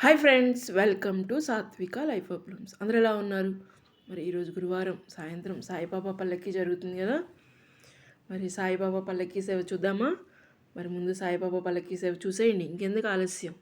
Hi friends, welcome to సాత్విక life of Bloom's. అందరూ ఎలా ఉన్నారు? మరి ఈరోజు గురువారం సాయంత్రం సాయిబాబా పల్లకి జరుగుతుంది కదా. మరి సాయిబాబా పల్లకి సేవ చూద్దామా? మరి ముందు సాయిబాబా పల్లకి సేవ చూసేయండి, ఇంకెందుకు ఆలస్యం.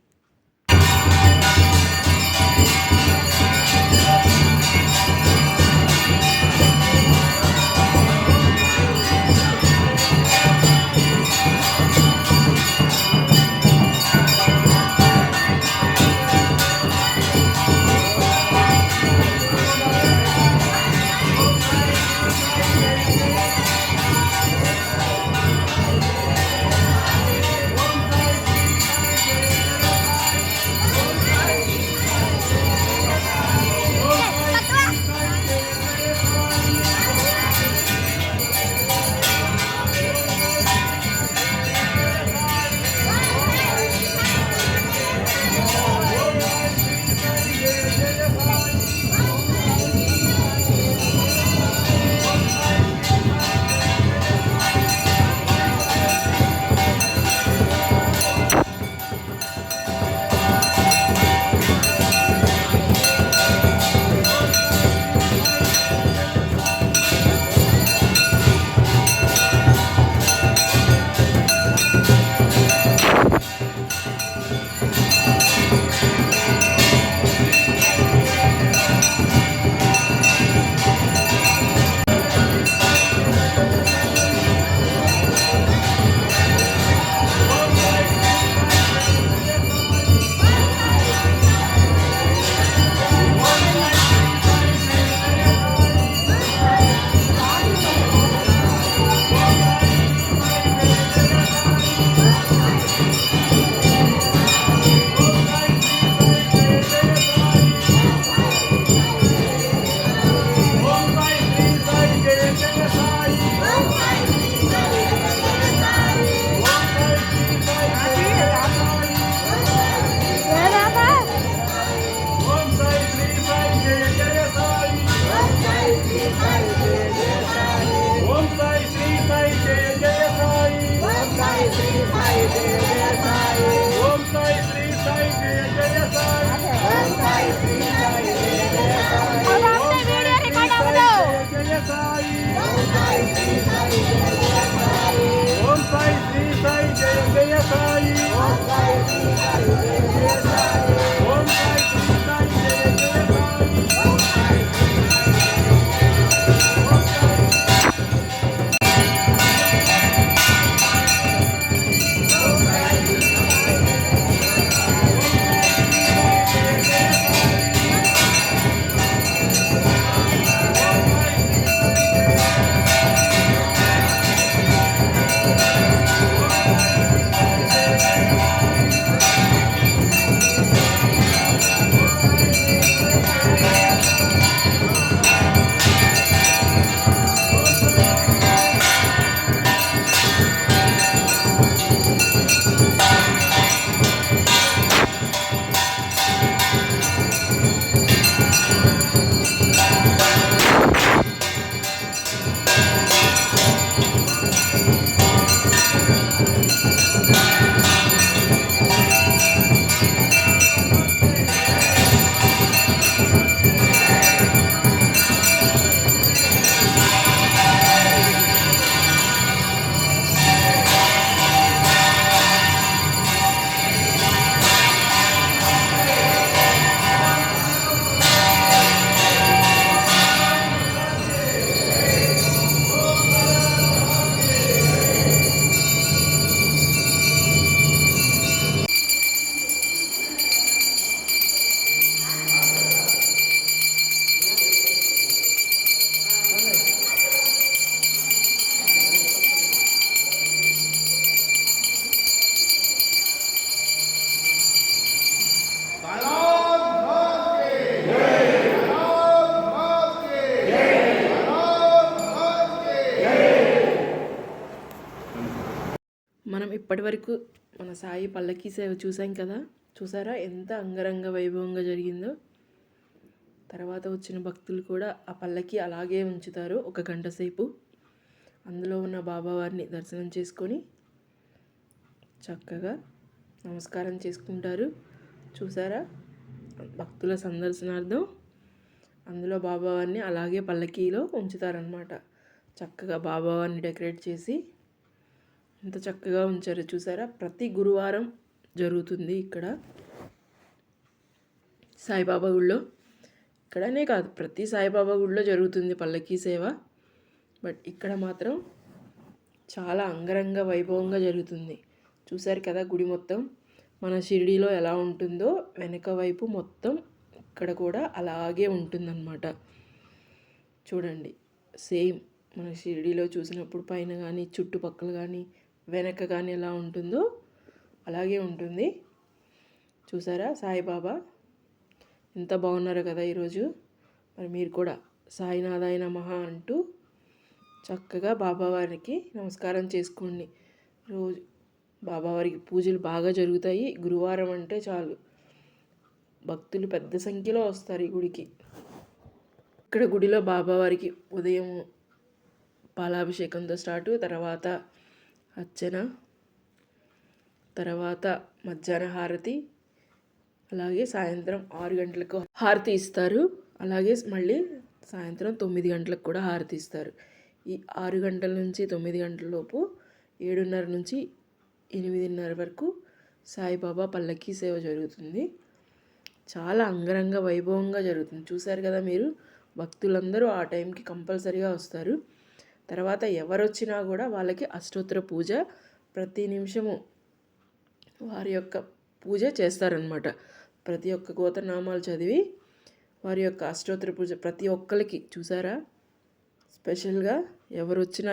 మనం ఇప్పటి వరకు మన సాయి పల్లకి సేవ చూసాం కదా. చూసారా ఎంత అంగరంగ వైభవంగా జరిగిందో. తర్వాత వచ్చిన భక్తులు కూడా ఆ పల్లకి అలాగే ఉంచుతారు ఒక గంట సేపు. అందులో ఉన్న బాబావారిని దర్శనం చేసుకొని చక్కగా నమస్కారం చేసుకుంటారు. చూసారా భక్తుల సందర్శనార్థం అందులో బాబావారిని అలాగే పల్లకీలో ఉంచుతారనమాట. చక్కగా బాబావారిని డెకరేట్ చేసి ఎంత చక్కగా ఉంచారో చూసారా. ప్రతి గురువారం జరుగుతుంది ఇక్కడ సాయిబాబా గుడిలో. ఇక్కడనే కాదు, ప్రతి సాయిబాబా గుడిలో జరుగుతుంది పల్లకీ సేవ. బట్ ఇక్కడ మాత్రం చాలా అంగరంగ వైభవంగా జరుగుతుంది. చూశారు కదా గుడి మొత్తం మన షిరిడీలో ఎలా ఉంటుందో వెనక వైపు మొత్తం ఇక్కడ కూడా అలాగే ఉంటుందన్నమాట. చూడండి, సేమ్ మన షిరిడీలో చూసినప్పుడు పైన కానీ చుట్టుపక్కల కానీ వెనక కానీ ఎలా ఉంటుందో అలాగే ఉంటుంది. చూసారా సాయిబాబా ఎంత బాగున్నారో కదా ఈరోజు. మరి మీరు కూడా సాయినాథాయ నమః అంటూ చక్కగా బాబావారికి నమస్కారం చేసుకోండి. రోజు బాబావారికి పూజలు బాగా జరుగుతాయి. గురువారం అంటే చాలు భక్తులు పెద్ద సంఖ్యలో వస్తారు ఈ గుడికి. ఇక్కడ గుడిలో బాబావారికి ఉదయం పాలాభిషేకంతో స్టార్టు, తర్వాత అర్చన, తర్వాత మధ్యాహ్న హారతి, అలాగే సాయంత్రం 6 గంటలకు హారతి ఇస్తారు. అలాగే మళ్ళీ సాయంత్రం 9 గంటలకు కూడా హారతి ఇస్తారు. ఈ 6 గంటల నుంచి 9 గంటల లోపు 7:30 నుంచి 8:30 వరకు సాయిబాబా పల్లకీ సేవ జరుగుతుంది. చాలా అంగరంగ వైభవంగా జరుగుతుంది. చూశారు కదా మీరు. భక్తులందరూ ఆ టైంకి కంపల్సరీగా వస్తారు. తర్వాత ఎవరు వచ్చినా కూడా వాళ్ళకి అష్టోత్తర పూజ ప్రతి నిమిషము వారి యొక్క పూజ చేస్తారనమాట. ప్రతి ఒక్క గోత్రనామాలు చదివి వారి యొక్క అష్టోత్తర పూజ ప్రతి ఒక్కరికి. చూసారా, స్పెషల్గా ఎవరు వచ్చినా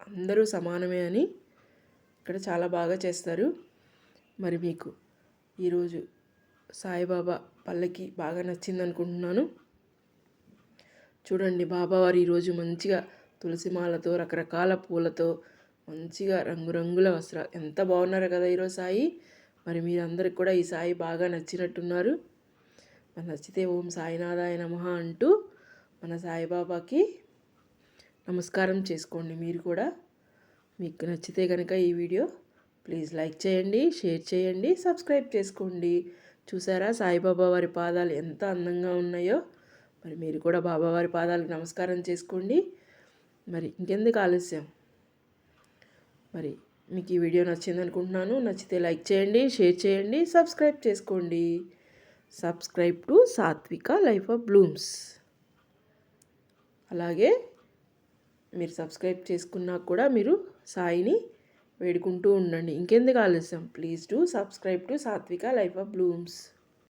అందరూ సమానమే అని ఇక్కడ చాలా బాగా చేస్తారు. మరి మీకు ఈరోజు సాయిబాబా పల్లకి బాగా నచ్చింది అనుకుంటున్నాను. చూడండి, బాబావారు ఈరోజు మంచిగా తులసిమాలతో రకరకాల పూలతో మంచిగా రంగురంగుల వస్త్రాలు ఎంత బాగున్నారు కదా ఈరోజు సాయి. మరి మీరందరికి కూడా ఈ సాయి బాగా నచ్చినట్టున్నారు. మరి నచ్చితే ఓం సాయినాథాయ నమః అంటూ మన సాయిబాబాకి నమస్కారం చేసుకోండి. మీరు కూడా మీకు నచ్చితే కనుక ఈ వీడియో ప్లీజ్ లైక్ చేయండి, షేర్ చేయండి, సబ్స్క్రైబ్ చేసుకోండి. చూసారా సాయిబాబా వారి పాదాలు ఎంత అందంగా ఉన్నాయో. మరి మీరు కూడా బాబావారి పాదాలకు నమస్కారం చేసుకోండి. మరి ఇంకెందుకు ఆలస్యం, మరి మీకు ఈ వీడియో నచ్చింది అనుకుంటున్నాను. నచ్చితే లైక్ చేయండి, షేర్ చేయండి, సబ్స్క్రైబ్ చేసుకోండి. సబ్స్క్రైబ్ టు సాత్విక లైఫ్ ఆఫ్ బ్లూమ్స్. అలాగే మీరు సబ్స్క్రైబ్ చేసుకున్నా కూడా మీరు సాయిని వేడుకుంటూ ఉండండి. ఇంకెందుకు ఆలస్యం, ప్లీజ్ డూ సబ్స్క్రైబ్ టు సాత్విక లైఫ్ ఆఫ్ బ్లూమ్స్.